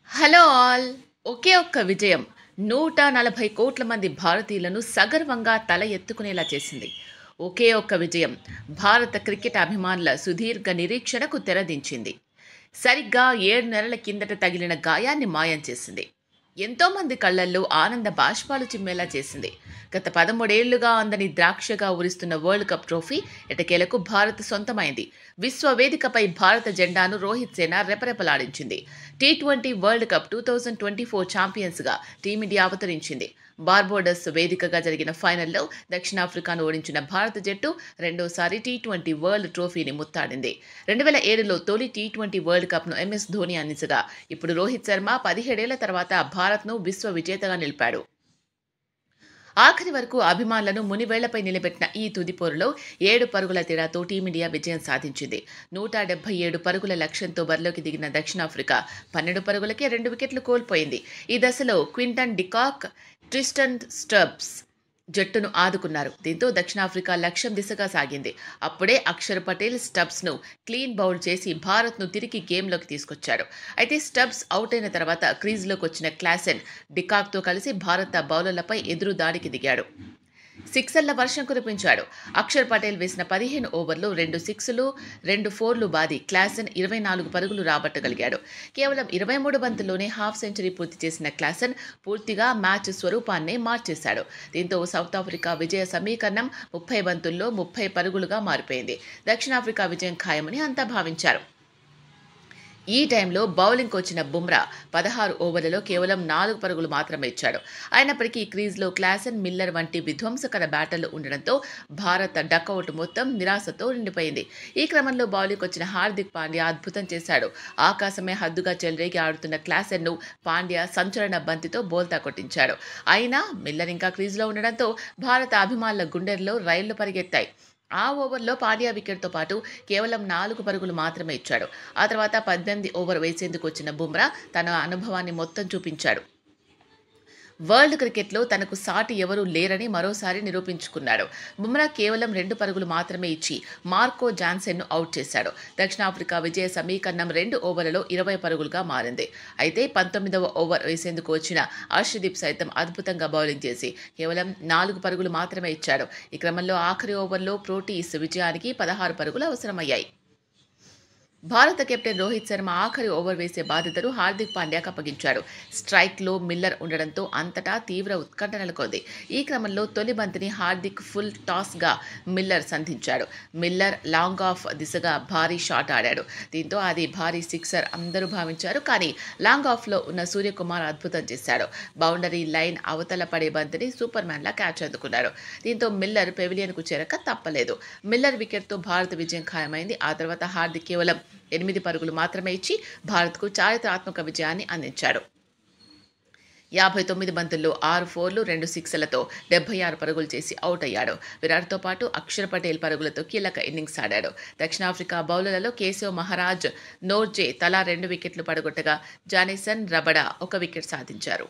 Hello all. ఒకే ఒక్క విజయం 140 కోట్ల మంది భారతీయులను సగర్వంగా తల ఎత్తుకునేలా చేసింది. ఒకే ఒక్క విజయం భారత క్రికెట్ అభిమానుల సుదీర్ఘ నిరీక్షణకు తెరదించింది. సరిగ్గా 7 నెలల కిందట తగిలిన గాయాన్ని మాయం చేసింది. ఎంతోమంది కళ్లల్లో ఆనంద బాష్పాలు చిమ్మేలా చేసింది. గత 13 ఏళ్లుగా అందని ద్రాక్షగా ఉరిస్తున్న వరల్డ్ కప్ ట్రోఫీ ఎటకేలకు భారత్ సొంతమైంది. విశ్వవేదికపై భారత జెండాను రోహిత్ సేన రెపరెపలాడించింది. టీ20 వరల్డ్ కప్ 2024 ఛాంపియన్స్గా టీమిండియా అవతరించింది. బార్బోడస్ వేదికగా జరిగిన ఫైనల్లో దక్షిణాఫ్రికాను ఓడించిన భారత జట్టు రెండోసారి టీ20 వరల్డ్ ట్రోఫీని ముత్తాడింది. 2007లో తొలి టీ20 వరల్డ్ కప్ను ఎంఎస్ ధోని అందించగా ఇప్పుడు రోహిత్ శర్మ 17 ఏళ్ల తర్వాత భారత్ను విశ్వ విజేతగా నిలిపాడు. ఆఖరి వరకు అభిమానులను మునివేళ్లపై నిలబెట్టిన ఈ తుది పోరులో 7 పరుగుల తేడాతో టీమిండియా విజయం సాధించింది. 177 పరుగుల లక్ష్యంతో బరిలోకి దిగిన దక్షిణాఫ్రికా 12 పరుగులకే 2 వికెట్లు కోల్పోయింది. ఈ దశలో క్వింటన్ డికాక్, ట్రిస్టన్ స్టబ్స్ జట్టును ఆదుకున్నారు. దీంతో దక్షిణాఫ్రికా లక్ష్యం దిశగా సాగింది. అప్పుడే అక్షర్ పటేల్ స్టబ్స్ను క్లీన్ బౌల్డ్ చేసి భారత్ను తిరిగి గేమ్లోకి తీసుకొచ్చాడు. అయితే స్టబ్స్ అవుట్ అయిన తర్వాత క్రీజ్లోకి వచ్చిన క్లాసెన్ డికాక్తో కలిసి భారత బౌలర్లపై ఎదురు దాడికి దిగాడు. సిక్సర్ల వర్షం కురిపించాడు. అక్షర్ పటేల్ వేసిన 15 ఓవర్లో 2 సిక్స్లు 2 ఫోర్లు బాది క్లాసెన్ 24 పరుగులు రాబట్టగలిగాడు. కేవలం 23 బంతుల్లోనే హాఫ్ సెంచరీ పూర్తి చేసిన క్లాసెన్ పూర్తిగా మ్యాచ్ స్వరూపాన్నే మార్చేశాడు. దీంతో సౌత్ ఆఫ్రికా విజయ సమీకరణం 30 బంతుల్లో 30 పరుగులుగా మారిపోయింది. దక్షిణాఫ్రికా విజయం ఖాయమని అంతా భావించారు. ఈ టైంలో బౌలింగ్కు వచ్చిన బుమ్రా 16 ఓవర్లలో కేవలం 4 పరుగులు మాత్రమే ఇచ్చాడు. అయినప్పటికీ క్రీజ్లో క్లాసెన్, మిల్లర్ వంటి విధ్వంసకర బ్యాటర్లు ఉండడంతో భారత డకౌట్ మొత్తం నిరాశతో నిండిపోయింది. ఈ క్రమంలో బౌలింగ్కు వచ్చిన హార్దిక్ పాండ్యా అద్భుతం చేశాడు. ఆకాశమే హద్దుగా చెలరేగి ఆడుతున్న క్లాసెన్ను పాండ్యా సంచలన బంతితో బోల్తా కొట్టించాడు. అయినా మిల్లర్ ఇంకా క్రీజ్లో ఉండడంతో భారత అభిమానుల గుండెల్లో రైళ్లు పరిగెత్తాయి. ఆ ఓవర్లో పాండ్యా వికెట్తో పాటు కేవలం 4 పరుగులు మాత్రమే ఇచ్చాడు. ఆ తర్వాత 18 ఓవర్ వేసేందుకు వచ్చిన బుమ్రా తన అనుభవాన్ని మొత్తం చూపించాడు. వరల్డ్ క్రికెట్లో తనకు సాటి ఎవరూ లేరని మరోసారి నిరూపించుకున్నాడు. బుమ్రా కేవలం 2 పరుగులు మాత్రమే ఇచ్చి మార్కో జాన్సెన్ను అవుట్ చేశాడు. దక్షిణాఫ్రికా విజయ సమీకరణం 2 ఓవర్లలో 20 పరుగులుగా మారింది. అయితే 19వ ఓవర్ వేసేందుకు వచ్చిన అర్షదీప్ సైతం అద్భుతంగా బౌలింగ్ చేసి కేవలం 4 పరుగులు మాత్రమే ఇచ్చాడు. ఈ క్రమంలో ఆఖరి ఓవర్లో ప్రోటీస్ విజయానికి 16 పరుగులు అవసరమయ్యాయి. భారత కెప్టెన్ రోహిత్ శర్మ ఆఖరి ఓవర్ వేసే బాధ్యతను హార్దిక్ పాండ్యాకు అప్పగించాడు. స్ట్రైక్లో మిల్లర్ ఉండడంతో అంతటా తీవ్ర ఉత్కంఠ నెలకొంది. ఈ క్రమంలో తొలి బంతిని హార్దిక్ ఫుల్ టాస్గా మిల్లర్ సంధించాడు. మిల్లర్ లాంగ్ ఆఫ్ దిశగా భారీ షాట్ ఆడాడు. దీంతో అది భారీ సిక్సర్ అందరూ భావించారు. కానీ లాంగ్ ఆఫ్లో ఉన్న సూర్యకుమార్ అద్భుతం చేశాడు. బౌండరీ లైన్ అవతల పడే బంతిని సూపర్ మ్యాన్లా క్యాచ్ అందుకున్నాడు. దీంతో మిల్లర్ పెవిలియన్కు చేరక తప్పలేదు. మిల్లర్ వికెట్తో భారత్ విజయం ఖాయమైంది. ఆ తర్వాత హార్దిక్ కేవలం 8 పరుగులు మాత్రమే ఇచ్చి భారత్కు చారిత్రాత్మక విజయాన్ని అందించాడు. 59 బంతుల్లో 6 ఫోర్లు 2 సిక్స్లతో 76 పరుగులు చేసి అవుట్ అయ్యాడు. విరాట్తో పాటు అక్షర్ పటేల్ పరుగులతో కీలక ఇన్నింగ్స్ ఆడాడు. దక్షిణాఫ్రికా బౌలర్లలో కేశవ్ మహారాజ్, నోర్జే తలా 2 వికెట్లు పడగొట్టగా జానిసన్, రబడా 1 వికెట్ సాధించారు.